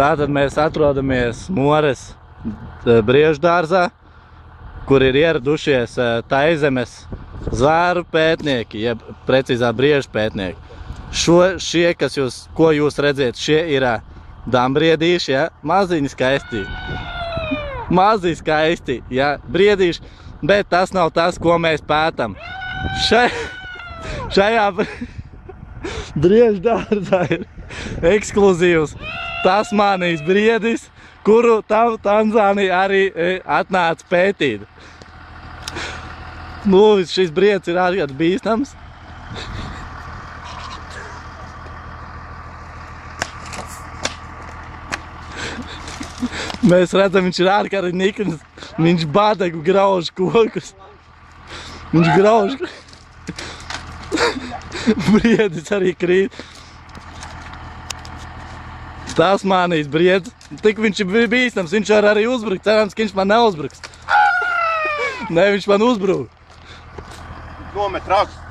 Tātad mēs atrodamies Mores brieždārzā, kur ir ieradušies Taizemes zvēru pētnieki, jeb precīzā briežu pētnieki. Ko jūs redziet, šie ir dambriedīši, ja? Maziņi skaisti. Mazi skaisti, ja? Briedīši, bet tas nav tas, ko mēs pētam. Šajā brieždārzā ir ekskluzīvs Tasmānijas briedis, kuru Tanzānija arī atnāca pētīt. Šis briedis ir ārkārtīgi bīstams. Mēs redzam, viņš ir ārkārtīgi nikns. Viņš badagu grauž kokus. Viņš grauž. Briedis arī krīt. Tasmānijas briedis. Tik viņš ir bīstams, viņš var arī uzbrukt. Cerams, ka viņš man neuzbruks. Ne, viņš man uzbruk. Nomet rakstu.